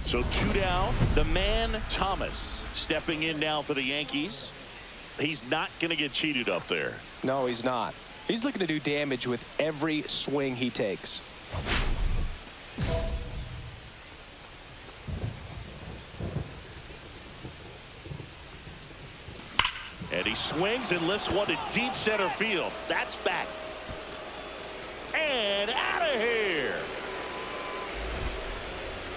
So 2 down. The man, Thomas, stepping in now for the Yankees. He's not going to get cheated up there. No, he's not. He's looking to do damage with every swing he takes. And he swings and lifts one to deep center field. That's back. And out of here.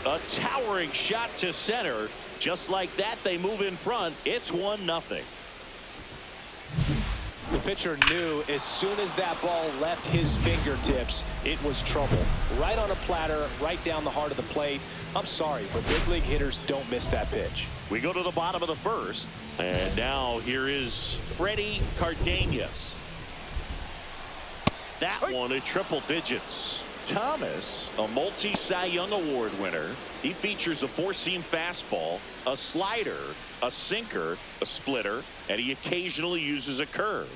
A towering shot to center. Just like that, they move in front. It's 1-0. The pitcher knew as soon as that ball left his fingertips, it was trouble. Right on a platter, right down the heart of the plate. I'm sorry, but big league hitters don't miss that pitch. We go to the bottom of the first. And now here is Freddie Cardenas. That one at triple digits. Thomas, a multi-Cy Young Award winner. He features a four-seam fastball, a slider, a sinker, a splitter, and he occasionally uses a curve.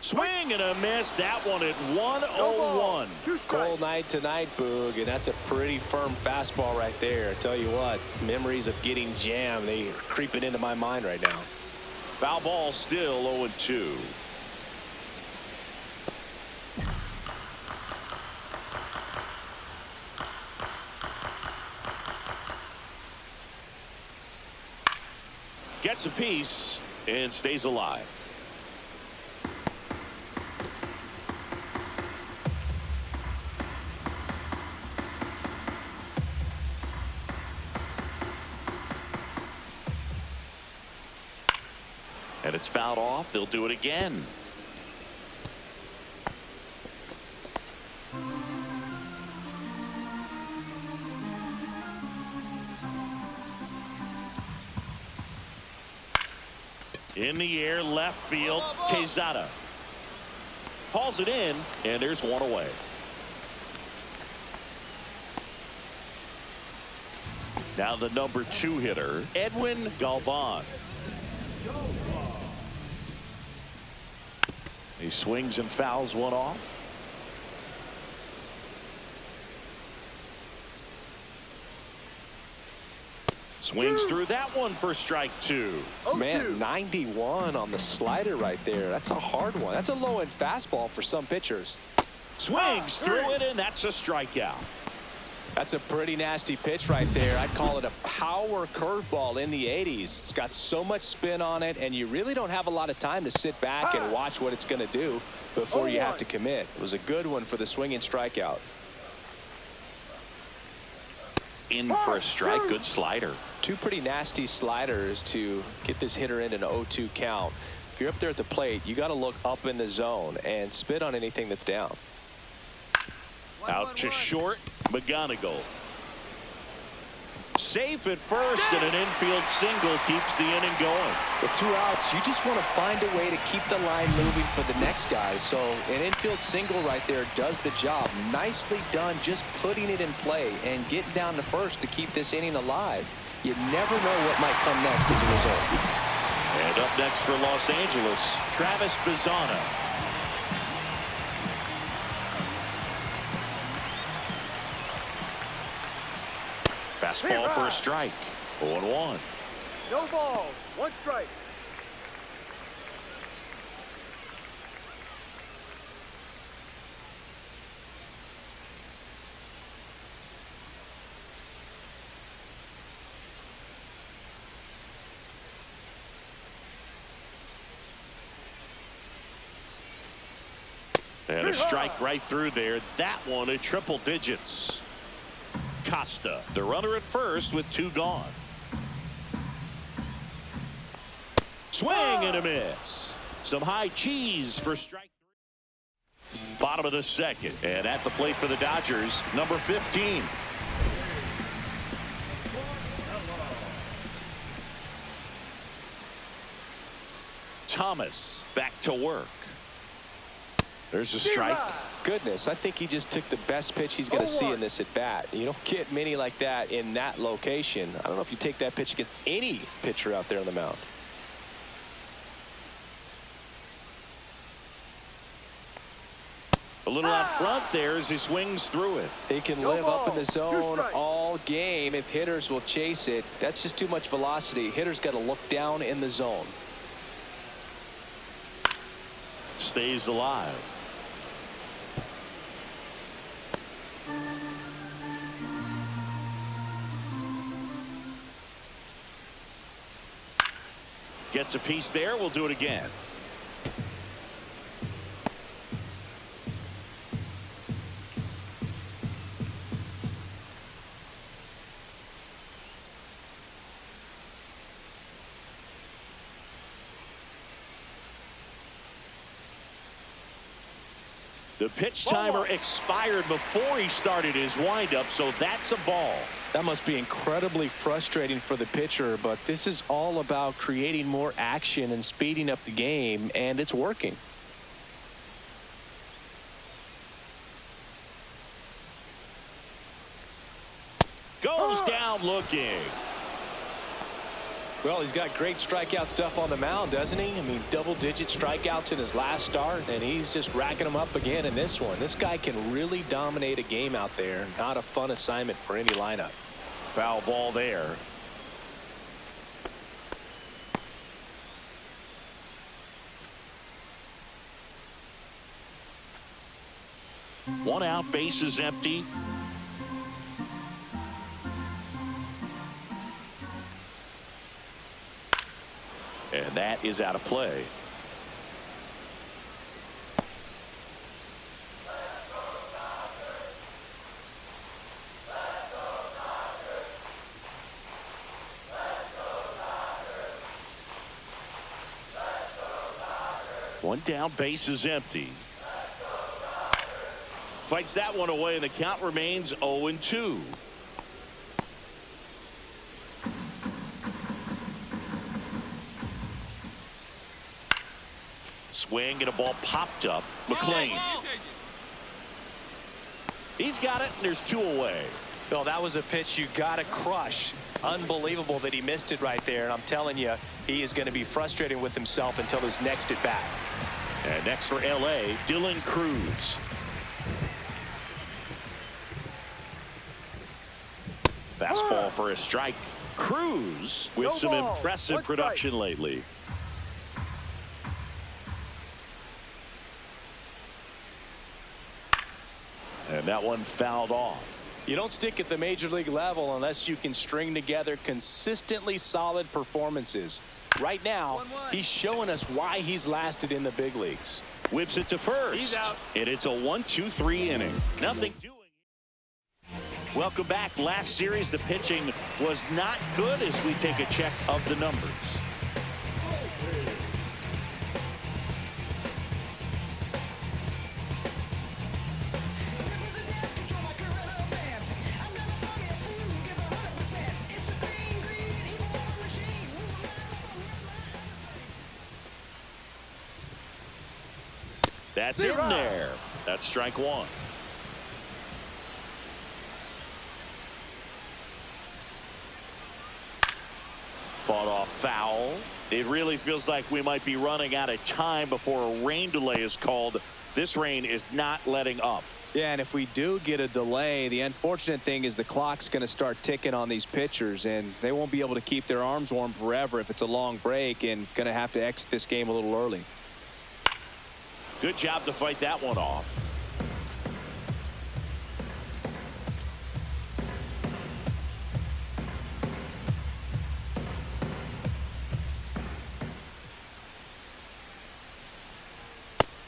Swing and a miss. That one at 101. Cold night tonight, Boog, and that's a pretty firm fastball right there. I tell you what, memories of getting jammed, they are creeping into my mind right now. Foul ball, still 0-2. Gets a piece and stays alive. And it's fouled off. They'll do it again. In the air, left field, Quezada hauls it in, and there's one away. Now the number 2 hitter, Edwin Galvan. He swings and fouls one off. Swings through that one for strike 2. Man, 91 on the slider right there. That's a hard one. That's a low-end fastball for some pitchers. Swings through it, and that's a strikeout. That's a pretty nasty pitch right there. I'd call it a power curveball in the 80s. It's got so much spin on it, and you really don't have a lot of time to sit back and watch what it's going to do before you have to commit. It was a good one for the swinging strikeout. In for a strike. Good slider. 2 pretty nasty sliders to get this hitter in an 0-2 count. If you're up there at the plate, you got to look up in the zone and spit on anything that's down. Out to short, McGonigal. Safe at first, and an infield single keeps the inning going. With 2 outs, you just want to find a way to keep the line moving for the next guy. So an infield single right there does the job. Nicely done, just putting it in play and getting down to first to keep this inning alive. You never know what might come next as a result. And up next for Los Angeles, Travis Bazzana. Fastball for a strike. 0-1. No balls, 1 strike. And a strike right through there. That one at triple digits. Costa, the runner at first with 2 gone. Swing and a miss. Some high cheese for strike 3. Bottom of the second, and at the plate for the Dodgers, number 15. Thomas back to work. There's a strike. Goodness, I think he just took the best pitch he's going to see in this at bat. You don't get many like that in that location. I don't know if you take that pitch against any pitcher out there on the mound. A little out front there as he swings through it. He can No live up in the ball. zone 2 strikes. all game if hitters will chase it. That's just too much velocity. Hitters got to look down in the zone. Stays alive. Gets a piece there. We'll do it again. The pitch timer expired before he started his windup, so that's a ball. That must be incredibly frustrating for the pitcher, but this is all about creating more action and speeding up the game, and it's working. Goes down looking. Well, he's got great strikeout stuff on the mound, doesn't he? I mean, double-digit strikeouts in his last start, and he's just racking them up again in this one. This guy can really dominate a game out there. Not a fun assignment for any lineup. Foul ball there. One out, base is empty. And that is out of play. One down, base is empty. Fights that one away, and the count remains 0-2. Swing and a ball popped up. McLean. He's got it, and there's 2 away. Well, that was a pitch you got to crush. Unbelievable that he missed it right there. And I'm telling you, he is going to be frustrated with himself until his next at bat. And next for L.A., Dylan Cruz. Fastball for a strike. Cruz with some impressive production lately. And that one fouled off. You don't stick at the major league level unless you can string together consistently solid performances. Right now, he's showing us why he's lasted in the big leagues. Whips it to first. He's out. And it's a 1-2-3 inning. Nothing doing. Welcome back. Last series, the pitching was not good as we take a check of the numbers. That's in there. That's strike 1. Fought off foul. It really feels like we might be running out of time before a rain delay is called. This rain is not letting up. Yeah, and if we do get a delay, the unfortunate thing is the clock's going to start ticking on these pitchers, and they won't be able to keep their arms warm forever if it's a long break, and going to have to exit this game a little early. Good job to fight that one off.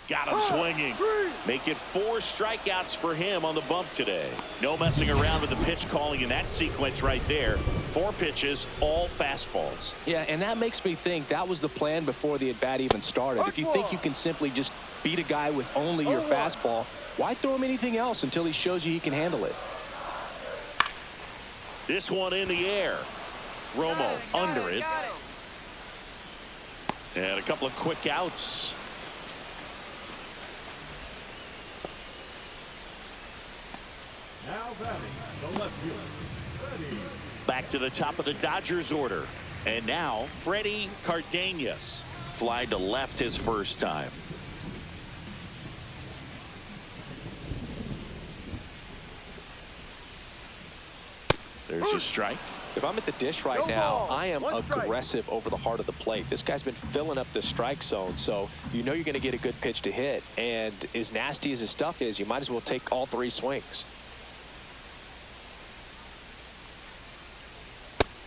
Got him swinging. Make it 4 strikeouts for him on the bump today. No messing around with the pitch calling in that sequence right there. 4 pitches, all fastballs. Yeah, and that makes me think that was the plan before the at-bat even started. If you think you can simply just beat a guy with only your fastball, why throw him anything else until he shows you he can handle it? This one in the air. Romo under it. And a couple of quick outs. Now batting, the left fielder, Freddie. Back to the top of the Dodgers order. And now, Freddie Cardenas. Fly to left his first time. There's a strike. If I'm at the dish right now, I am aggressive over the heart of the plate. This guy's been filling up the strike zone, so you know you're going to get a good pitch to hit. And as nasty as his stuff is, you might as well take all 3 swings.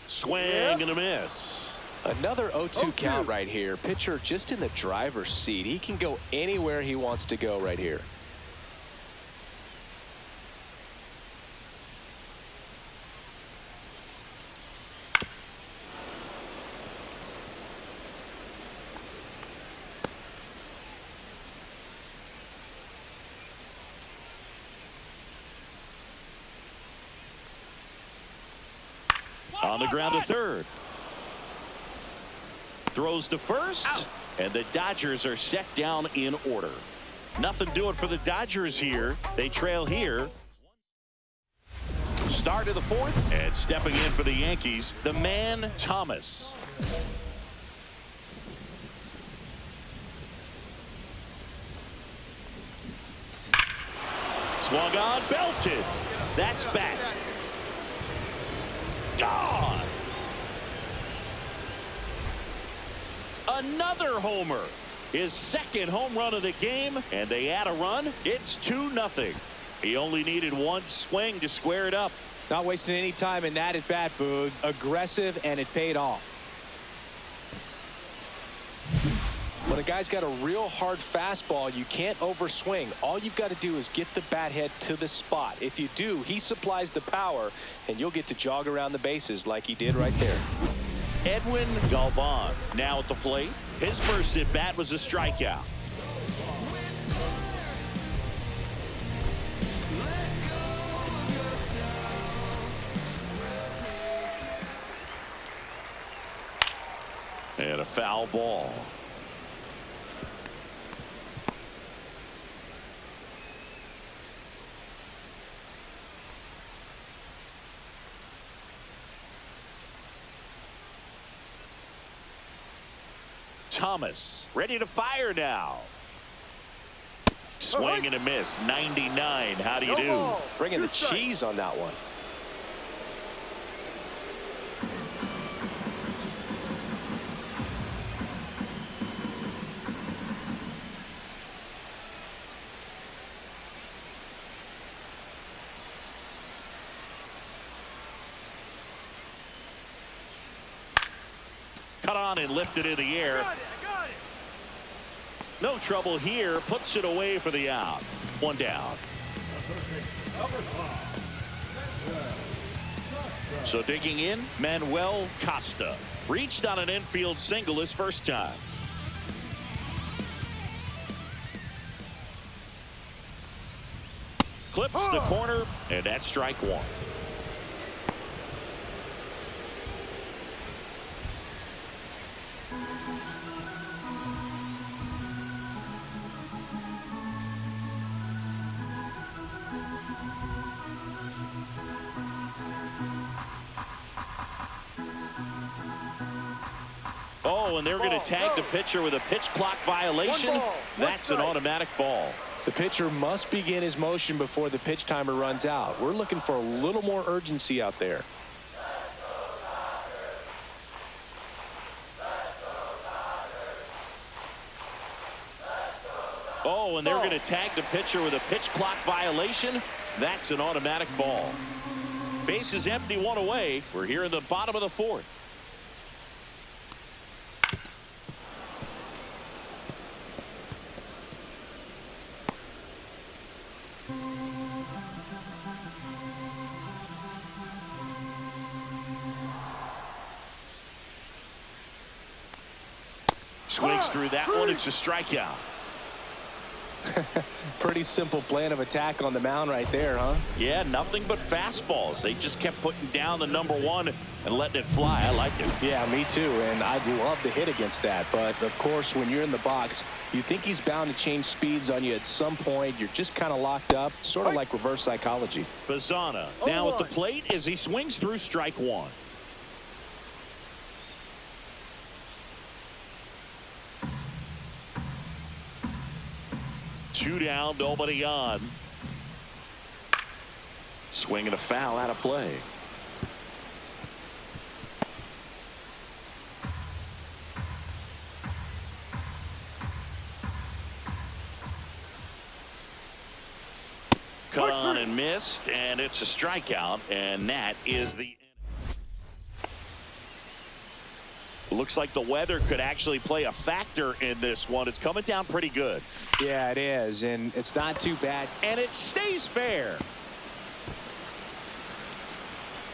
Swing and a miss. Another 0-2 count right here. Pitcher just in the driver's seat. He can go anywhere he wants to go right here. On the ground to third. Throws to first. And the Dodgers are set down in order. Nothing doing for the Dodgers here. They trail here. Start of the 4th. And stepping in for the Yankees, the man, Thomas. Swung on, belted. That's back. Gone. Another homer. His 2nd home run of the game, and they add a run. It's 2-0. He only needed 1 swing to square it up. Not wasting any time in that at bat, Boog. Aggressive, and it paid off. When a guy's got a real hard fastball, you can't overswing. All you've got to do is get the bat head to the spot. If you do, he supplies the power, and you'll get to jog around the bases like he did right there. Edwin Galvan now at the plate. His first at bat was a strikeout. And a foul ball. Thomas ready to fire now. Swing and a miss. 99. How do you do? Bringing the cheese on that one. Cut on and lifted in the air. No trouble here. Puts it away for the out. 1 down. So digging in, Manuel Costa. Reached on an infield single his first time. Clips the corner, and that's strike 1. Oh, and they're going to tag the pitcher with a pitch clock violation. That's an automatic ball. The pitcher must begin his motion before the pitch timer runs out. We're looking for a little more urgency out there. Oh, and they're going to tag the pitcher with a pitch clock violation. That's an automatic ball. Base is empty, 1 away. We're here in the bottom of the 4th. Swings through that one. It's a strikeout. Pretty simple plan of attack on the mound right there, huh? Yeah, nothing but fastballs. They just kept putting down the #1 and letting it fly. I like it. Yeah, me too, and I'd love to hit against that. But, of course, when you're in the box, you think he's bound to change speeds on you at some point. You're just kind of locked up, sort of like reverse psychology. Bazzana now at the plate as he swings through strike 1. Two down, nobody on. Swinging a foul out of play. Cut on and missed, and it's a strikeout, and that is the looks like the weather could actually play a factor in this one. It's coming down pretty good. Yeah, it is, and it's not too bad. And it stays fair.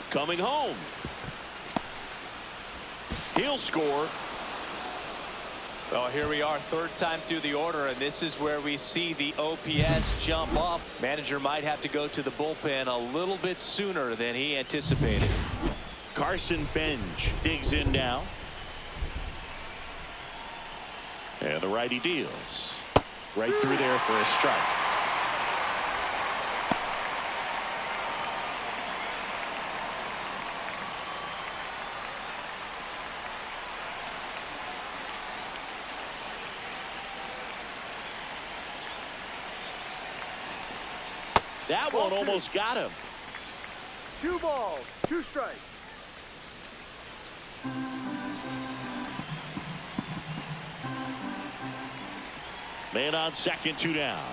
Coming home. He'll score. Well, here we are, third time through the order, and this is where we see the OPS jump up. Manager might have to go to the bullpen a little bit sooner than he anticipated. Carson Benj digs in now. And the righty deals. Right through there for a strike. That one almost got him. 2 balls, 2 strikes. Man on second, 2 down.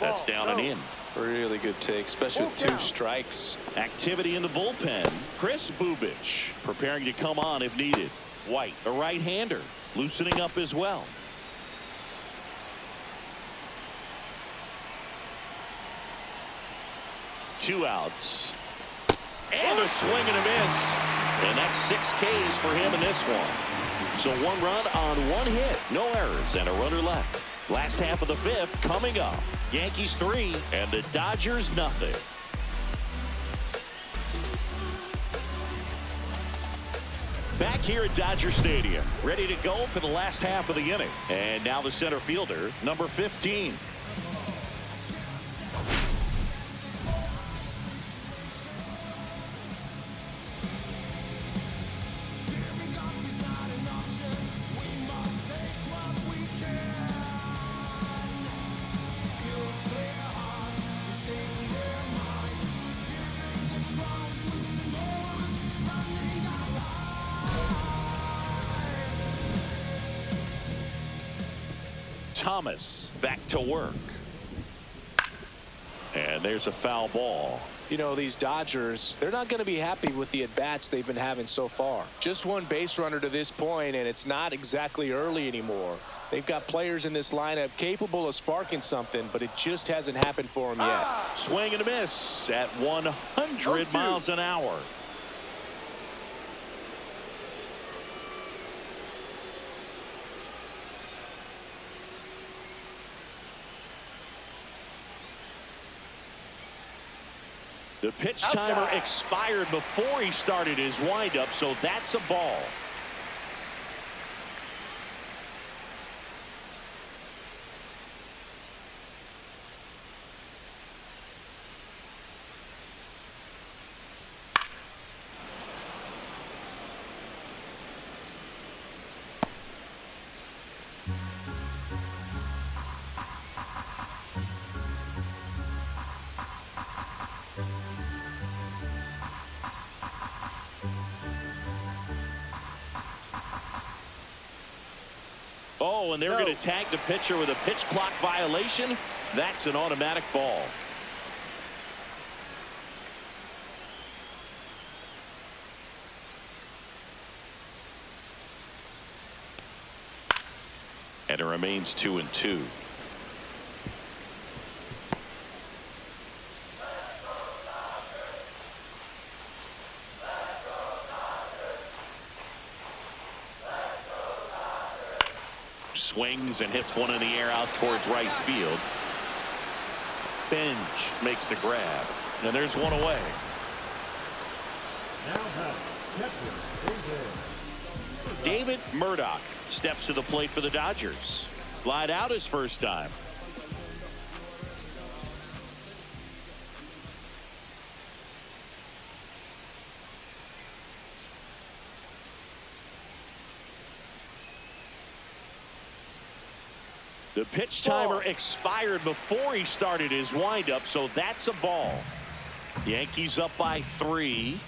That's down and in. Really good take, especially with 2 strikes. Activity in the bullpen. Chris Bubich preparing to come on if needed. White, a right-hander, loosening up as well. Two outs. And a swing and a miss. And that's 6 Ks for him in this one. So 1 run on 1 hit. No errors and a runner left. Last half of the 5th coming up. Yankees 3 and the Dodgers nothing. Back here at Dodger Stadium, ready to go for the last half of the inning. And now the center fielder, number 15. Thomas back to work. And there's a foul ball. You know, these Dodgers, they're not going to be happy with the at-bats they've been having so far. Just 1 base runner to this point, and it's not exactly early anymore. They've got players in this lineup capable of sparking something, but it just hasn't happened for them yet. Swing and a miss at 100 miles an hour. The pitch timer expired before he started his windup, so that's a ball. Oh, and they're going to tag the pitcher with a pitch clock violation. That's an automatic ball. And it remains 2-2. Swings and hits one in the air out towards right field. Benj makes the grab, and there's one away. Now batting, David Murdoch steps to the plate for the Dodgers. Flied out his first time. The pitch timer expired before he started his windup, so that's a ball. Yankees up by 3.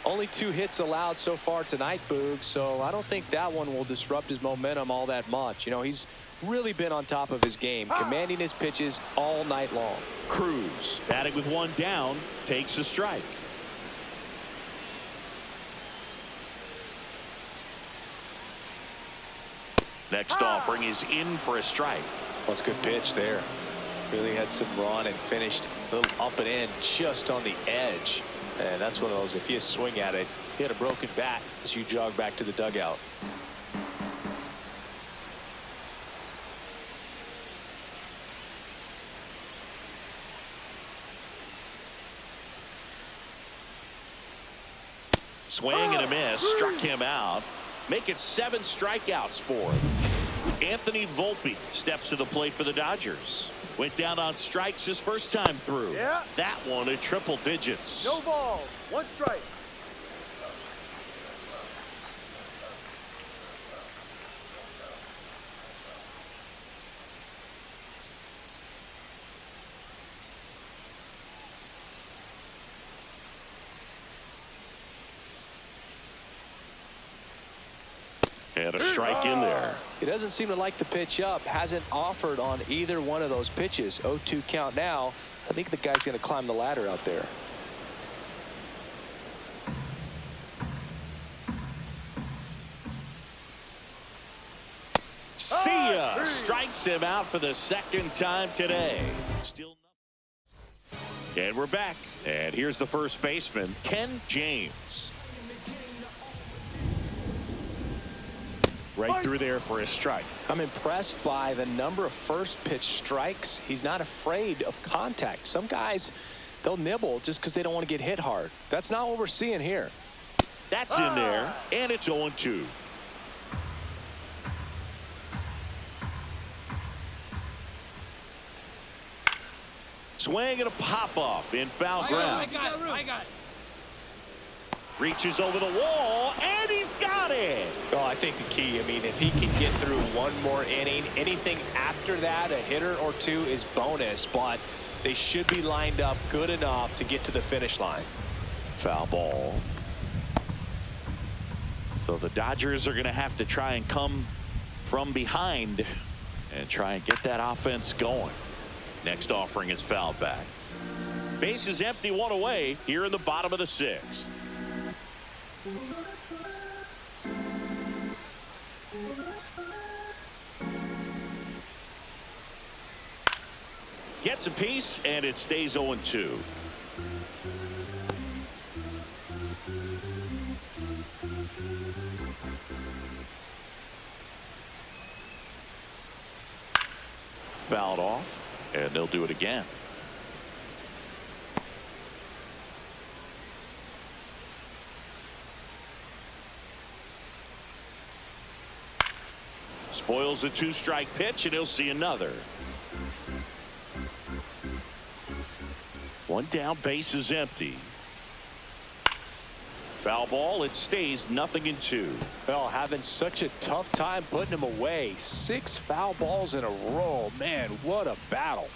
Only 2 hits allowed so far tonight, Boog, so I don't think that one will disrupt his momentum all that much. You know, he's really been on top of his game, commanding his pitches all night long. Cruz, batting with 1 down, takes a strike. Next offering is in for a strike. That's a good pitch there. Really had some run and finished a little up and in just on the edge. And that's one of those, if you swing at it, hit a broken bat as you jog back to the dugout. Swing and a miss, struck him out. Make it 7 strikeouts for him. Anthony Volpe steps to the plate for the Dodgers. Went down on strikes his first time through. Yeah. That one at triple digits. No ball. 1 strike. And a strike in there. He doesn't seem to like the pitch up. Hasn't offered on either one of those pitches. 0-2 count now. I think the guy's going to climb the ladder out there. See ya! Strikes him out for the 2nd time today. Still nothing. And we're back. And here's the first baseman, Ken James. Right through there for a strike. I'm impressed by the number of first pitch strikes. He's not afraid of contact. Some guys, they'll nibble just because they don't want to get hit hard. That's not what we're seeing here. That's in there, and it's 0-2. Swing and a pop-up in foul ground. I got it. Reaches over the wall, and he's got it. Oh, I think the key, I mean, if he can get through one more inning, anything after that, a hitter or 2 is bonus, but they should be lined up good enough to get to the finish line. Foul ball. So the Dodgers are going to have to try and come from behind and try and get that offense going. Next offering is fouled back. Base is empty, 1 away here in the bottom of the 6th. Gets a piece, and it stays 0-2. Fouled off, and they'll do it again. Spoils a 2-strike pitch, and he'll see another. 1 down, base is empty. Foul ball, it stays 0-2. Well, having such a tough time putting him away. 6 foul balls in a row. Man, what a battle.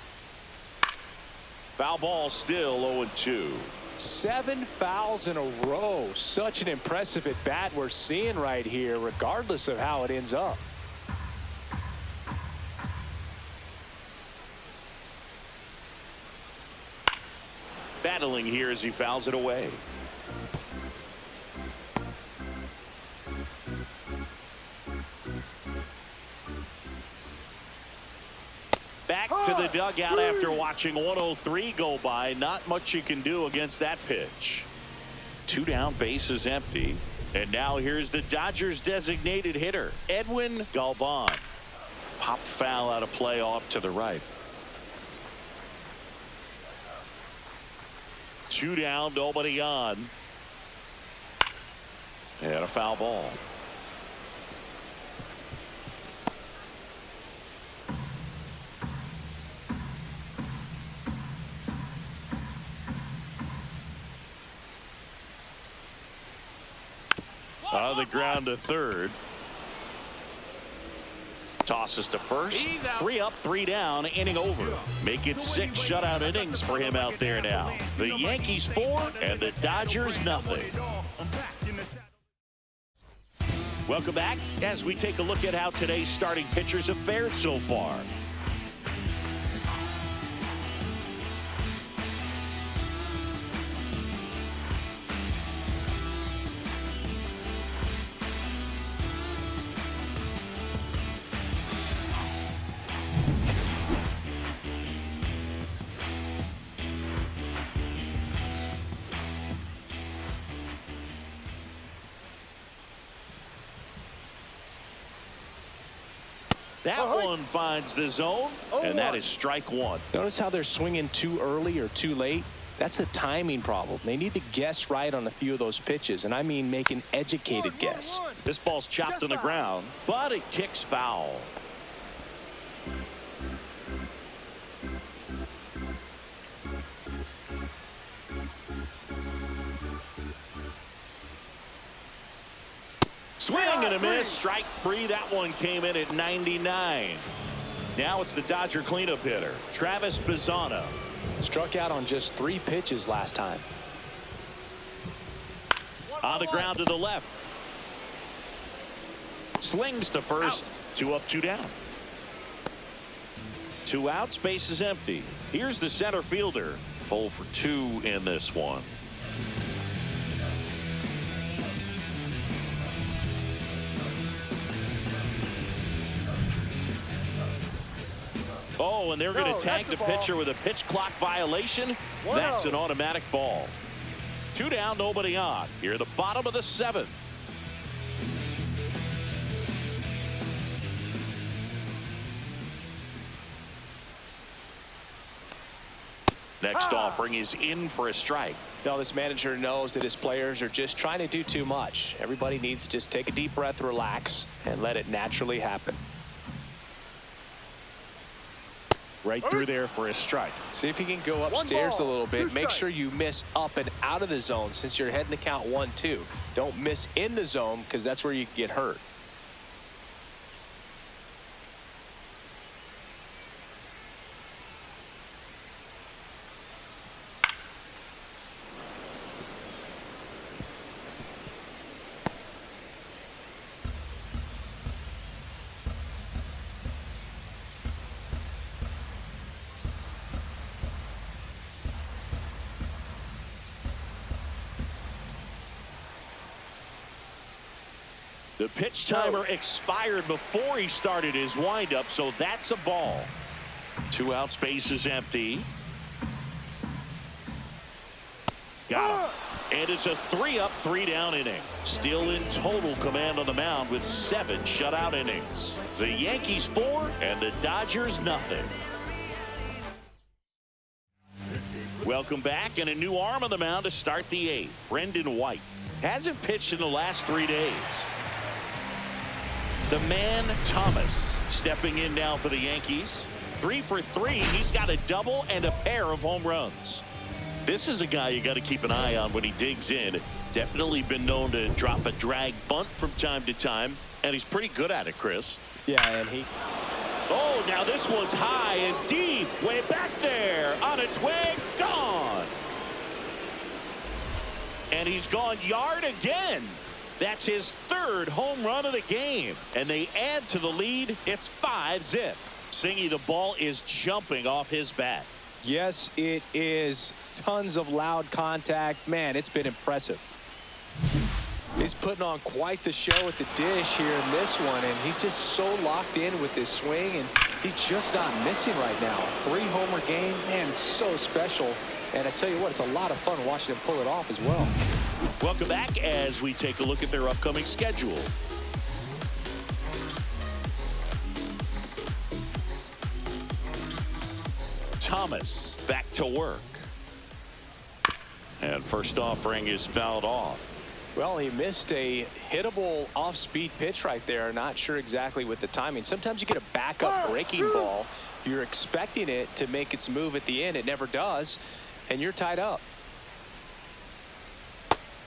Foul ball still 0-2. 7 fouls in a row. Such an impressive at bat we're seeing right here, regardless of how it ends up. Battling here as he fouls it away. Back to the dugout after watching 103 go by. Not much you can do against that pitch. 2 down, base is empty. And now here's the Dodgers designated hitter, Edwin Galvan. Pop foul out of play off to the right. 2 down, nobody on. And a foul ball. On the ground to third. Tosses to first. 3 up, 3 down, inning over. Make it 6 shutout innings for him out there now. The Yankees 4 and the Dodgers nothing. Welcome back as we take a look at how today's starting pitchers have fared so far. That one finds the zone, and that is strike one. Notice how they're swinging too early or too late? That's a timing problem. They need to guess right on a few of those pitches, and I mean make an educated guess. This ball's chopped on the ground, but it kicks foul. Swing and a miss. Strike 3. That one came in at 99. Now it's the Dodger cleanup hitter, Travis Bazzano. Struck out on just 3 pitches last time. On the ground to the left. Slings to first. 2 up, 2 down. 2 outs, base is empty. Here's the center fielder. 0 for 2 in this one. Oh, and they're going to tag the pitcher with a pitch clock violation. That's an automatic ball. 2 down, nobody on. Here at the bottom of the 7th. Next offering is in for a strike. Now this manager knows that his players are just trying to do too much. Everybody needs to just take a deep breath, relax, and let it naturally happen. Right through there for a strike. See if you can go upstairs a little bit. Make sure you miss up and out of the zone since you're heading the count 1-2. Don't miss in the zone because that's where you get hurt. The pitch timer expired before he started his windup, so that's a ball. 2 outs, base is empty. Got him. And it's a 3 up, 3 down inning. Still in total command on the mound with 7 shutout innings. The Yankees 4 and the Dodgers nothing. Welcome back, and a new arm on the mound to start the 8th. Brendan White hasn't pitched in the last 3 days. The man Thomas stepping in now for the Yankees. 3 for 3. He's got a double and a pair of home runs. This is a guy you got to keep an eye on when he digs in. Definitely been known to drop a drag bunt from time to time, and he's pretty good at it, Chris. Yeah, and he... Oh, now this one's high and deep. Way back there. On its way. Gone. And he's gone yard again. That's his 3rd home run of the game. And they add to the lead. It's 5-zip. Singy, the ball is jumping off his bat. Yes, it is. Tons of loud contact. Man, it's been impressive. He's putting on quite the show at the dish here in this one, and he's just so locked in with his swing, and he's just not missing right now. 3-homer game, man, it's so special. And I tell you what, it's a lot of fun watching him pull it off as well. Welcome back as we take a look at their upcoming schedule. Thomas back to work. And first offering is fouled off. Well, he missed a hittable off-speed pitch right there. Not sure exactly with the timing. Sometimes you get a backup breaking ball. You're expecting it to make its move at the end. It never does. And you're tied up.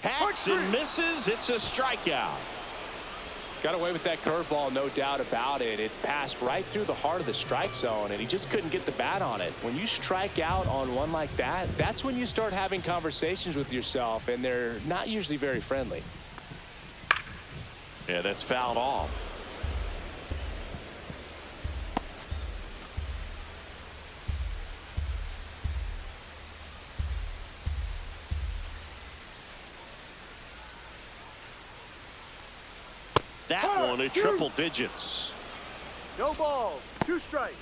Hacks and misses. It's a strikeout. Got away with that curveball, no doubt about it. It passed right through the heart of the strike zone, and he just couldn't get the bat on it. When you strike out on one like that, that's when you start having conversations with yourself, and they're not usually very friendly. Yeah, that's fouled off. That one at triple digits. No balls, 2 strikes.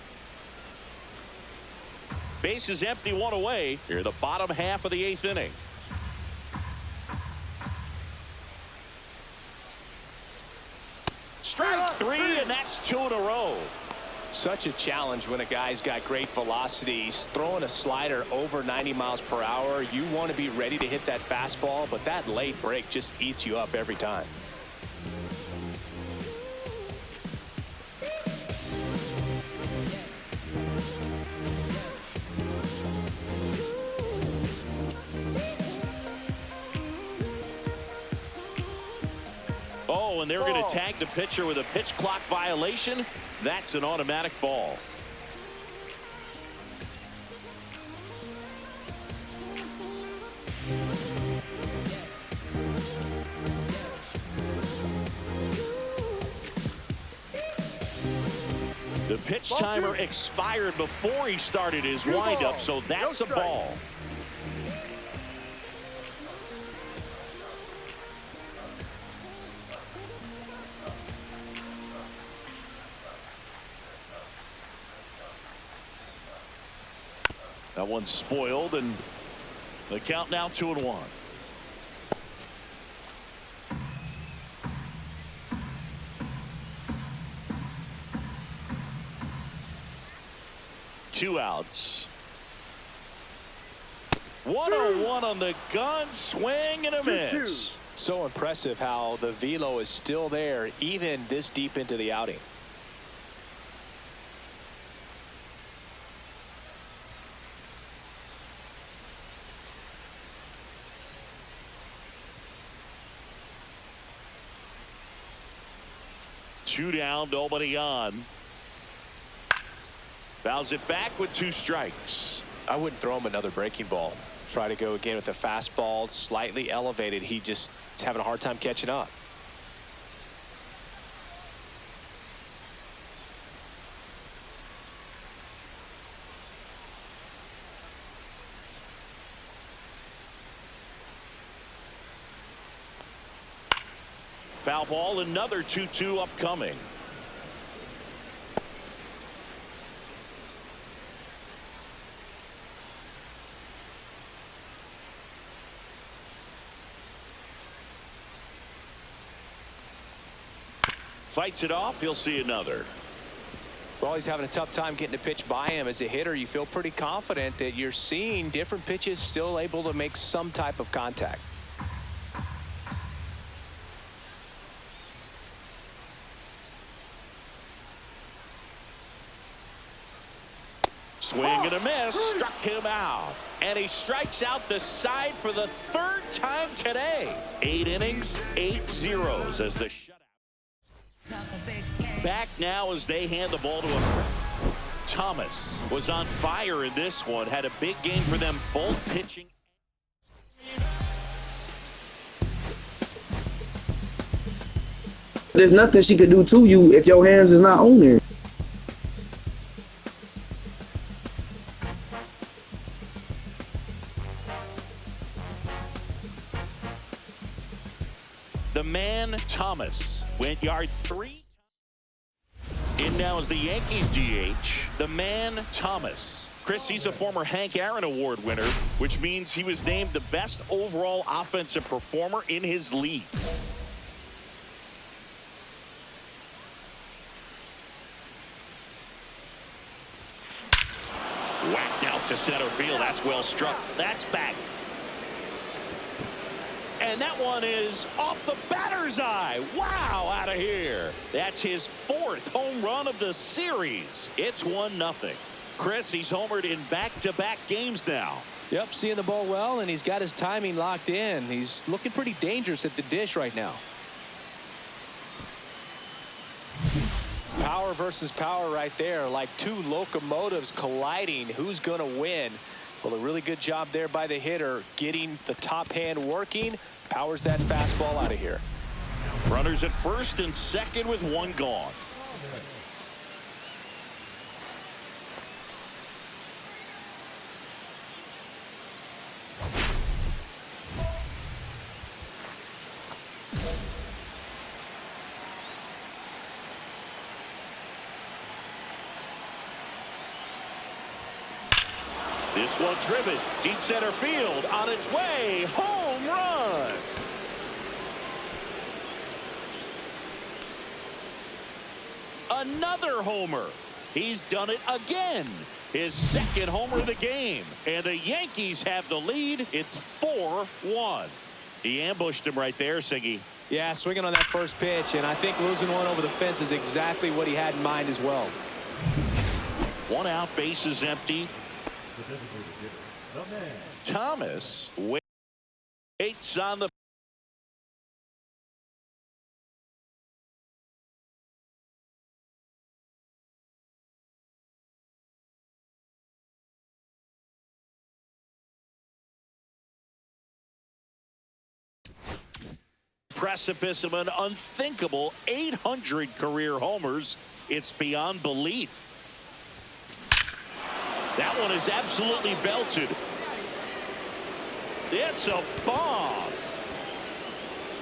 Base is empty, 1 away. Here, the bottom half of the 8th inning. Strike 3, and that's 2 in a row. Such a challenge when a guy's got great velocity. He's throwing a slider over 90 miles per hour. You want to be ready to hit that fastball, but that late break just eats you up every time. Oh, and they're going to tag the pitcher with a pitch clock violation. That's an automatic ball. The pitch timer expired before he started his windup, so that's a ball. That one's spoiled, and the count now 2-1. Two outs. 1-0-1 on the gun, swing and a miss. So impressive how the velo is still there even this deep into the outing. Two down, nobody on. Fouls it back with 2 strikes. I wouldn't throw him another breaking ball. Try to go again with the fastball, slightly elevated. He just is having a hard time catching up. Foul ball, another 2-2 upcoming. Fights it off. He'll see another. Well, he's having a tough time getting a pitch by him. As a hitter, you feel pretty confident that you're seeing different pitches still able to make some type of contact. Swing and a miss. Struck him out. And he strikes out the side for the 3rd time today. 8 innings, 8 zeros as the shutout. Back now as they hand the ball to a friend. Thomas was on fire in this one. Had a big game for them both pitching. There's nothing she could do to you if your hands is not on there. The man, Thomas, went yard 3. In now is the Yankees DH, the man, Thomas. Chris, he's a former Hank Aaron Award winner, which means he was named the best overall offensive performer in his league. Whacked out to center field. That's well struck. That's back. And that one is off the batter's eye. Wow, out of here. That's his 4th home run of the series. It's 1-0. Chris, he's homered in back-to-back games now. Yep, seeing the ball well, and he's got his timing locked in. He's looking pretty dangerous at the dish right now. Power versus power right there, like two locomotives colliding. Who's going to win? Well, a really good job there by the hitter, getting the top hand working. Powers that fastball out of here. Runners at first and second with one gone. This one driven deep center field, on its way, home run. Another homer. He's done it again. His second homer of the game. And the Yankees have the lead. It's 4-1. He ambushed him right there, Siggy. Yeah, swinging on that first pitch, and I think losing one over the fence is exactly what he had in mind as well. One out, bases empty. The designated hitter, the man. Thomas waits on the precipice of an unthinkable 800 career homers. It's beyond belief. That one is absolutely belted. It's a bomb.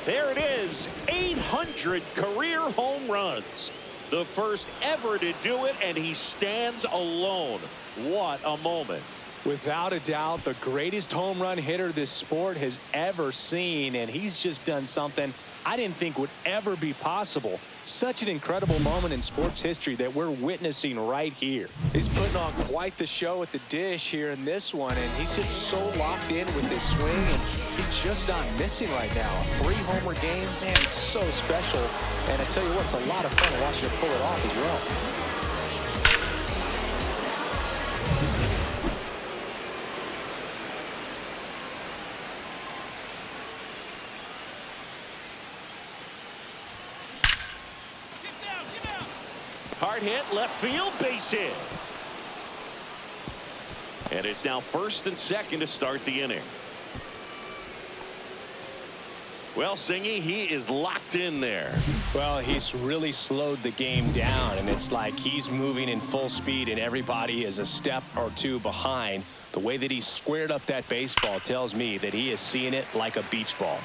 There it is, 800 career home runs. The first ever to do it, and he stands alone. What a moment. Without a doubt, the greatest home run hitter this sport has ever seen, and he's just done something I didn't think would ever be possible. Such an incredible moment in sports history that we're witnessing right here. He's putting on quite the show at the dish here in this one, and he's just so locked in with this swing, and he's just not missing right now. A 3-homer game, man, it's so special. And I tell you what, it's a lot of fun watching him pull it off as well. Hard hit, left field, base hit. And it's now first and second to start the inning. Well, Singy, he is locked in there. Well, he's really slowed the game down, and it's like he's moving in full speed, and everybody is a step or two behind. The way that he squared up that baseball tells me that he is seeing it like a beach ball.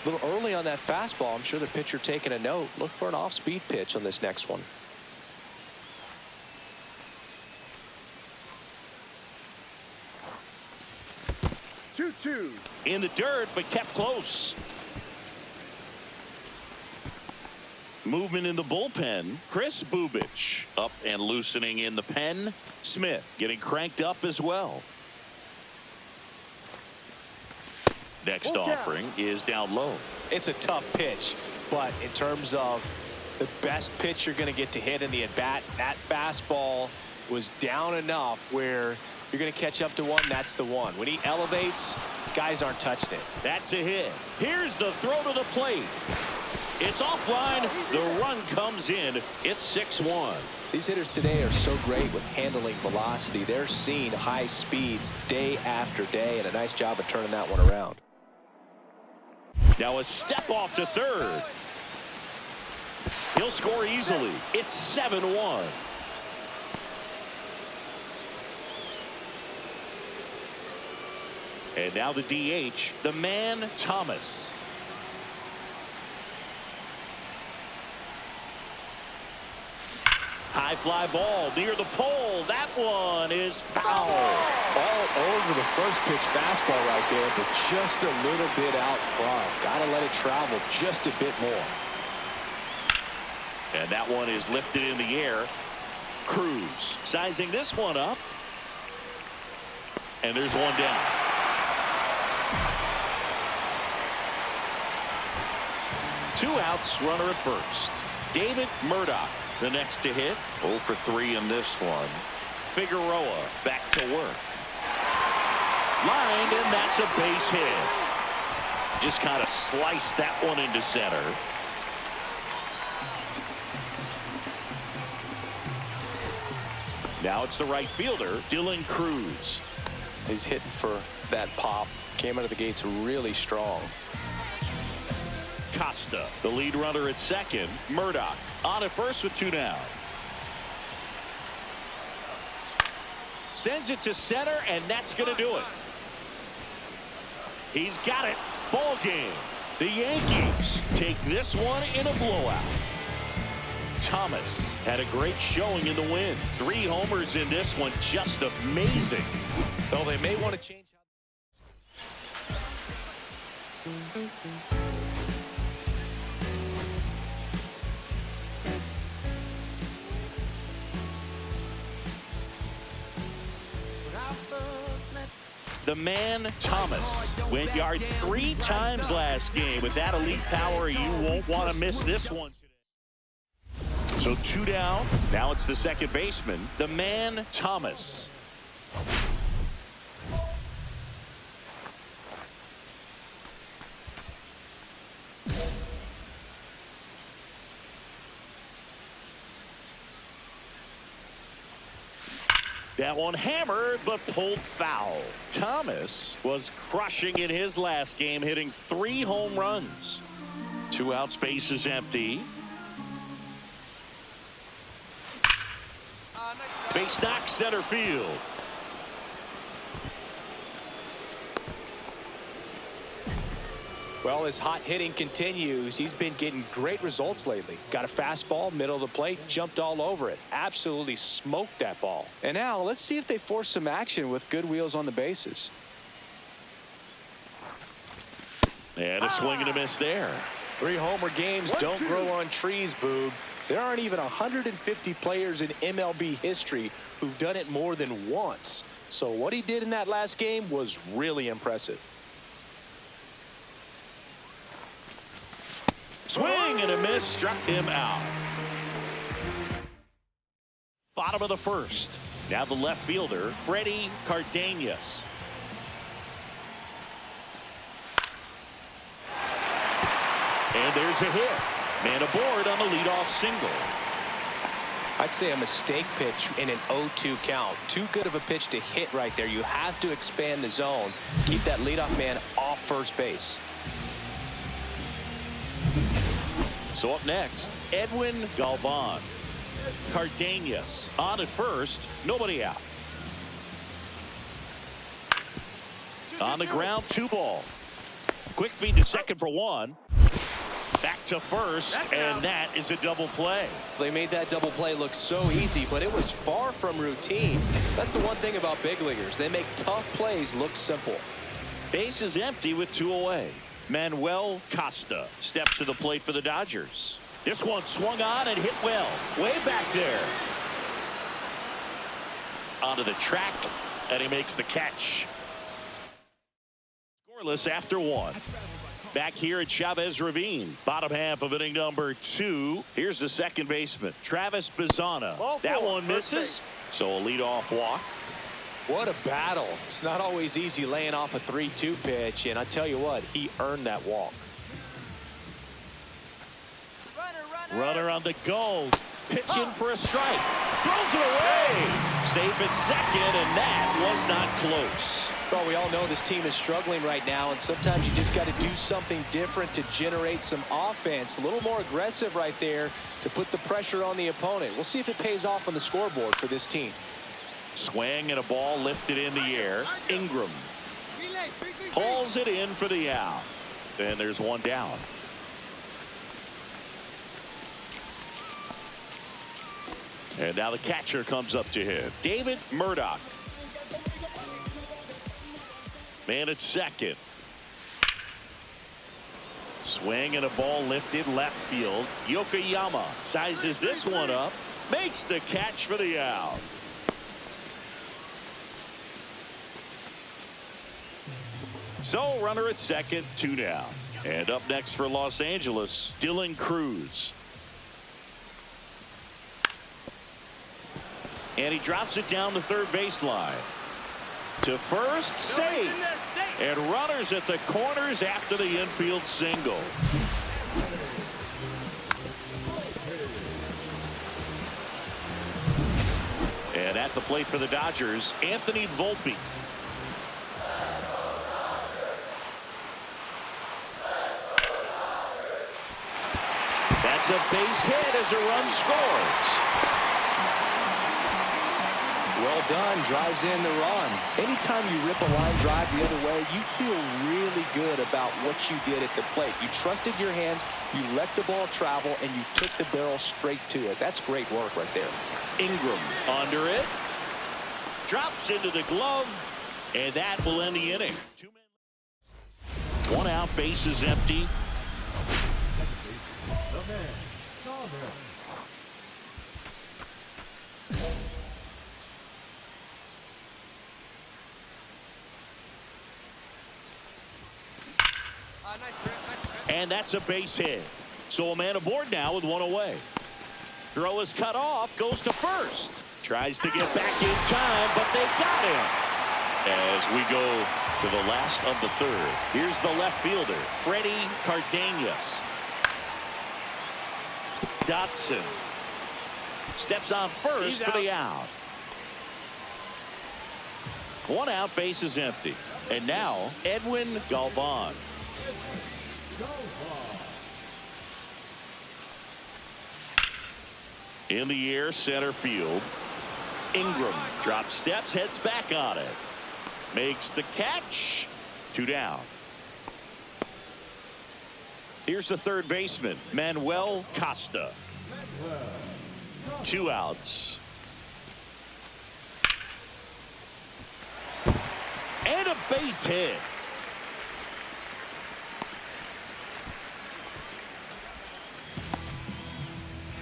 A little early on that fastball. I'm sure the pitcher taking a note. Look for an off-speed pitch on this next one. Two. In the dirt, but kept close. Movement in the bullpen. Chris Bubich up and loosening in the pen. Smith getting cranked up as well. Next offering is down low. It's a tough pitch, but in terms of the best pitch you're going to get to hit in the at-bat, that fastball was down enough where you're going to catch up to one. That's the one. When he elevates, guys aren't touching it. That's a hit. Here's the throw to the plate. It's offline. The run comes in. It's 6-1. These hitters today are so great with handling velocity. They're seeing high speeds day after day, and a nice job of turning that one around. Now a step off to third. He'll score easily. It's 7-1. And now the DH, the man, Thomas. High fly ball near the pole. That one is foul. All over the first pitch fastball right there, but just a little bit out front. Got to let it travel just a bit more. And that one is lifted in the air. Cruz sizing this one up. And there's one down. Two outs, runner at first. David Murdoch, the next to hit. 0 for 3 in this one. Figueroa back to work. Lined, and that's a base hit. Just kind of sliced that one into center. Now it's the right fielder, Dylan Cruz. He's hitting for that pop. Came out of the gates really strong. Costa, the lead runner at second. Murdoch on at first with 2 down. Sends it to center, and that's going to do it. He's got it. Ball game. The Yankees take this one in a blowout. Thomas had a great showing in the win. 3 homers in this one. Just amazing. Though they may want to change. The man, Thomas, went yard 3 times last game. With that elite power, you won't want to miss this one today. So 2 down. Now it's the second baseman, the man, Thomas. That one hammered, but pulled foul. Thomas was crushing in his last game, hitting 3 home runs. 2 outs, base is empty. Base knock, center field. Well, his hot hitting continues. He's been getting great results lately. Got a fastball, middle of the plate, jumped all over it. Absolutely smoked that ball. And now let's see if they force some action with good wheels on the bases. And a swing and a miss there. 3 homer games don't grow on trees, Boob. There aren't even 150 players in MLB history who've done it more than once. So what he did in that last game was really impressive. Swing and a miss, struck him out. Bottom of the first. Now the left fielder, Freddie Cardenas. And there's a hit. Man aboard on the leadoff single. I'd say a mistake pitch in an 0-2 count. Too good of a pitch to hit right there. You have to expand the zone. Keep that leadoff man off first base. So up next, Edwin Galvan. Cardenas on at first, nobody out. On the ground, 2 ball. Quick feed to second for 1. Back to first, and that is a double play. They made that double play look so easy, but it was far from routine. That's the one thing about big leaguers. They make tough plays look simple. Base is empty with 2 away. Manuel Costa steps to the plate for the Dodgers. This one swung on and hit well. Way back there. Onto the track, and he makes the catch. Scoreless after 1. Back here at Chavez Ravine. Bottom half of inning number 2. Here's the second baseman, Travis Bazzana. That one misses, so a leadoff walk. What a battle. It's not always easy laying off a 3-2 pitch, and I tell you what, he earned that walk. Runner on the go. Pitch in for a strike. Throws it away. Safe at second, and that was not close. Well, we all know this team is struggling right now, and sometimes you just got to do something different to generate some offense. A little more aggressive right there to put the pressure on the opponent. We'll see if it pays off on the scoreboard for this team. Swing and a ball lifted in the air. Ingram pulls it in for the out. And there's 1 down. And now the catcher comes up to hit. David Murdoch. Man at second. Swing and a ball lifted left field. Yokoyama sizes this one up. Makes the catch for the out. So runner at second, 2 down. And up next for Los Angeles, Dylan Cruz. And he drops it down the third baseline. To first, safe. And runners at the corners after the infield single. And At the plate for the Dodgers, Anthony Volpe. That's a base hit as a run scores. Well done, drives in the run. Anytime you rip a line drive the other way, you feel really good about what you did at the plate. You trusted your hands, you let the ball travel, and you took the barrel straight to it. That's great work right there. Ingram under it. Drops into the glove, and that will end the inning. 2 men. 1 out, bases empty. The man, Dahmer. And that's a base hit. So a man aboard now with 1 away. Throw is cut off, goes to first. Tries to get back in time, but they got him. As we go to the last of the 3rd. Here's the left fielder, Freddie Cardenas. Dotson steps on first for the out. 1 out, base is empty. And now Edwin Galvan. In the air, center field. Ingram drops steps, heads back on it. Makes the catch. 2 down. Here's the 3rd baseman, Manuel Costa. 2 outs. And a base hit.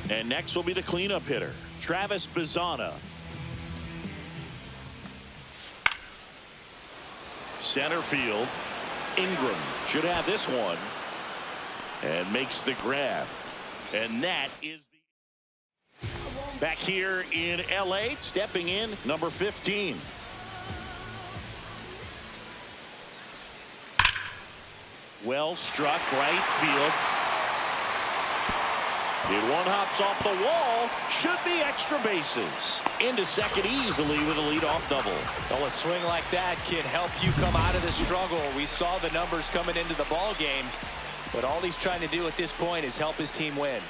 And next will be the cleanup hitter, Travis Bazzana. Center field. Ingram should have this one. And makes the grab. And that is the... Back here in L.A., stepping in, number 15. Well struck, right field. It 1 hops off the wall. Should be extra bases. Into second easily with a leadoff double. Well, a swing like that can help you come out of the struggle. We saw the numbers coming into the ball game, but all he's trying to do at this point is help his team win.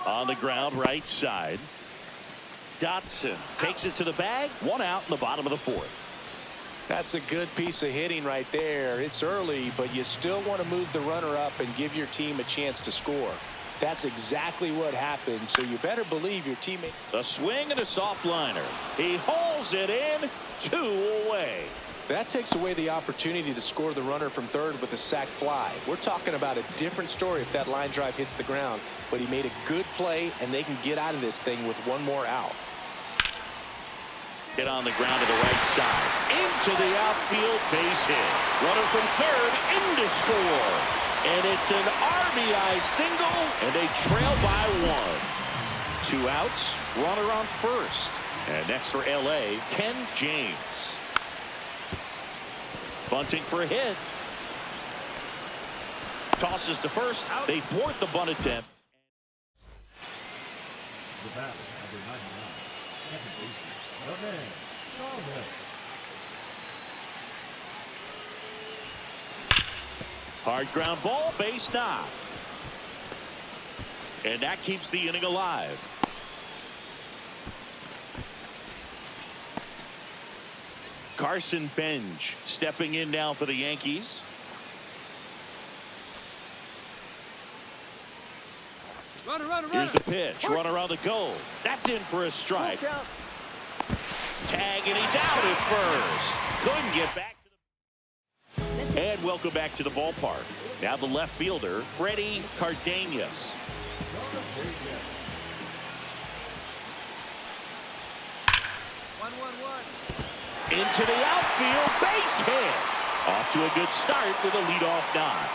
On the ground, right side. Dotson takes it to the bag. 1 out in the bottom of the 4th. That's a good piece of hitting right there. It's early, but you still want to move the runner up and give your team a chance to score. That's exactly what happened, so you better believe your teammate. A swing and a soft liner. He hauls it in. 2 away. That takes away the opportunity to score the runner from 3rd with a sac fly. We're talking about a different story if that line drive hits the ground, but he made a good play, and they can get out of this thing with 1 more out. Hit on the ground to the right side. Into the outfield, base hit. Runner from 3rd, in to score. And it's an RBI single, and they trail by 1. 2 outs, runner on 1st. And next for L.A., Ken James. Bunting for a hit. Tosses to first. They thwart the bunt attempt. The batter, number 99. Second baseman, the man, Dahmer. Hard ground ball, base knock. And that keeps the inning alive. Carson Benj stepping in now for the Yankees. Here's the pitch. Runner on the go. That's in for a strike. Tag, and he's out at first. Couldn't get back to the... And welcome back to the ballpark. Now the left fielder, Freddie Cardenas. Into the outfield, base hit. Off to a good start with a leadoff knock.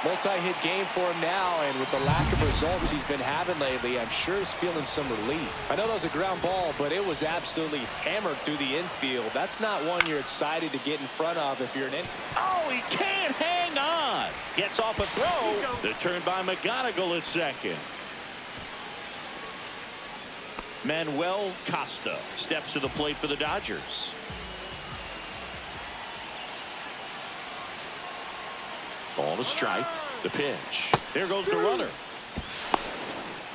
Multi-hit game for him now, and with the lack of results he's been having lately, I'm sure he's feeling some relief. I know that was a ground ball, but it was absolutely hammered through the infield. That's not one you're excited to get in front of if you're an infield. Oh, he can't hang on. Gets off a throw. The turn by McGonigal at second. Manuel Costa steps to the plate for the Dodgers. Ball to strike. The pitch. There goes the runner.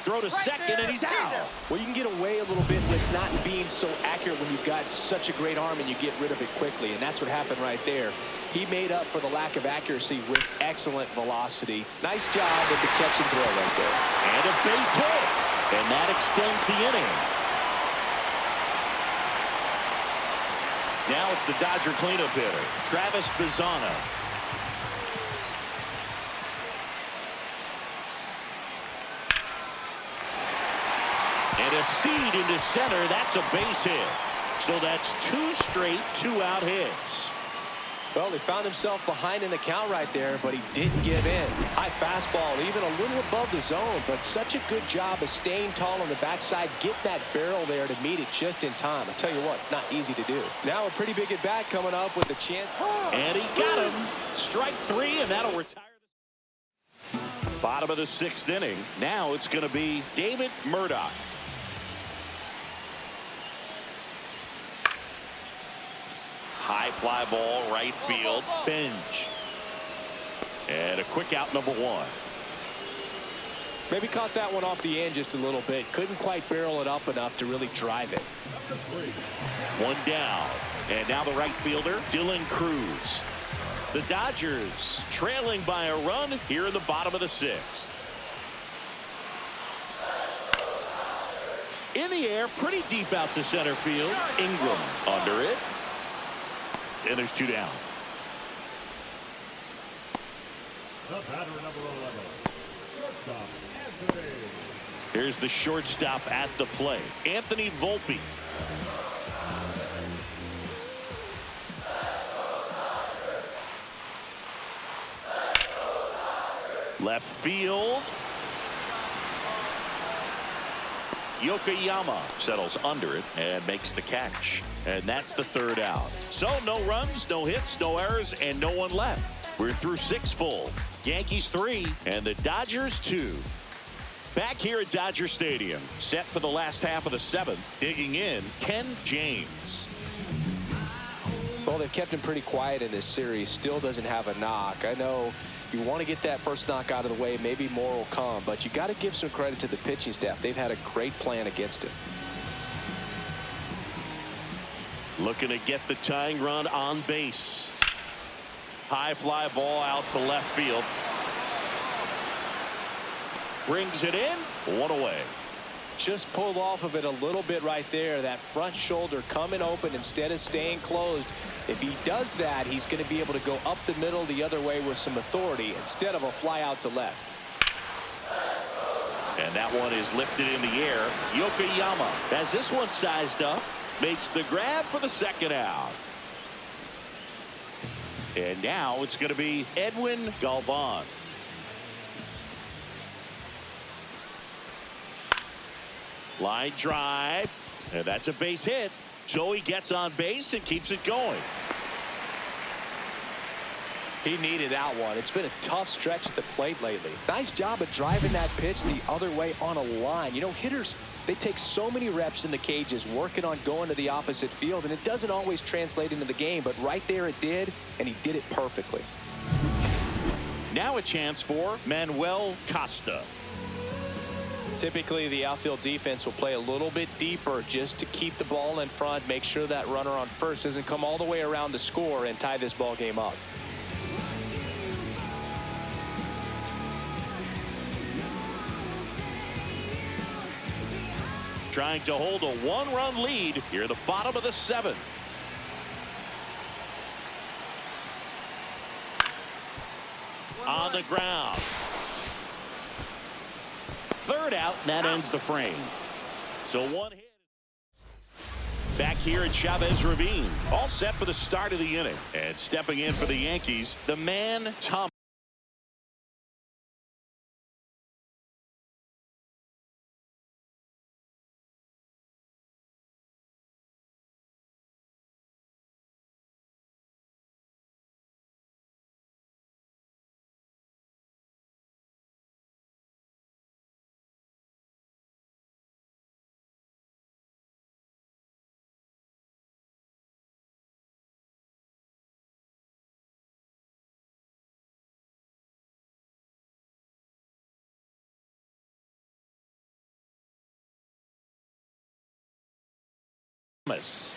Throw to second, and he's out. Well, you can get away a little bit with not being so accurate when you've got such a great arm and you get rid of it quickly, and that's what happened right there. He made up for the lack of accuracy with excellent velocity. Nice job with the catch and throw right there. And a base hit, and that extends the inning. Now it's the Dodger cleanup hitter, Travis Bazzana. And a seed into center. That's a base hit. So that's 2 straight 2-out hits. Well, he found himself behind in the count right there, but he didn't give in. High fastball, even a little above the zone, but such a good job of staying tall on the backside, getting that barrel there to meet it just in time. I'll tell you what, it's not easy to do. Now a pretty big at bat coming up with a chance. And he got him. Strike 3, and that'll retire. Bottom of the 6th inning. Now it's going to be David Murdoch. High fly ball, right field, Bench. And a quick out, number 1. Maybe caught that one off the end just a little bit. Couldn't quite barrel it up enough to really drive it. 1 down. And now the right fielder, Dylan Cruz. The Dodgers trailing by a run here in the bottom of the 6th. In the air, pretty deep out to center field. Ingram under it. And there's 2 down. The batter, number 11. Shortstop, Anthony. Here's the shortstop at the plate, Anthony Volpe. Left field. Yokoyama settles under it and makes the catch. And that's the 3rd out. So no runs, no hits, no errors, and no one left. We're through 6 full. Yankees 3 and the Dodgers 2. Back here at Dodger Stadium, set for the last half of the 7th. Digging in, Ken James. Well, they've kept him pretty quiet in this series. Still doesn't have a knock. I know you want to get that first knock out of the way. Maybe more will come, but you got to give some credit to the pitching staff. They've had a great plan against him. Looking to get the tying run on base. High fly ball out to left field. Brings it in. 1 away. Just pulled off of it a little bit right there. That front shoulder coming open instead of staying closed. If he does that, he's going to be able to go up the middle the other way with some authority instead of a fly out to left. And that one is lifted in the air. Yokoyama has this one sized up. Makes the grab for the 2nd out. And now it's going to be Edwin Galvan. Line drive. And that's a base hit. So he gets on base and keeps it going. He needed that one. It's been a tough stretch at the plate lately. Nice job of driving that pitch the other way on a line. You know, hitters, they take so many reps in the cages working on going to the opposite field, and it doesn't always translate into the game, but right there it did, and he did it perfectly. Now a chance for Manuel Costa. Typically, the outfield defense will play a little bit deeper just to keep the ball in front, make sure that runner on first doesn't come all the way around to score and tie this ball game up. Trying to hold a 1-run lead here at the bottom of the 7th. On the ground. 3rd out, and that ends the frame. So 1 hit. Back here at Chavez Ravine. All set for the start of the inning. And stepping in for the Yankees, the man, Thomas. Thomas.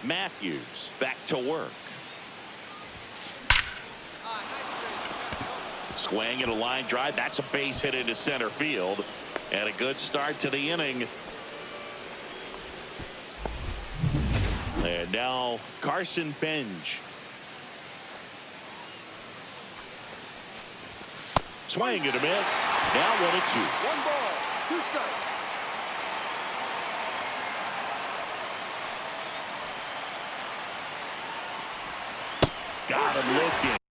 Matthews back to work. Swing and a line drive. That's a base hit into center field. And a good start to the inning. And now Carson Benj. Swing and a miss. Now 1-2. 1 ball, 2 strikes. Got him looking.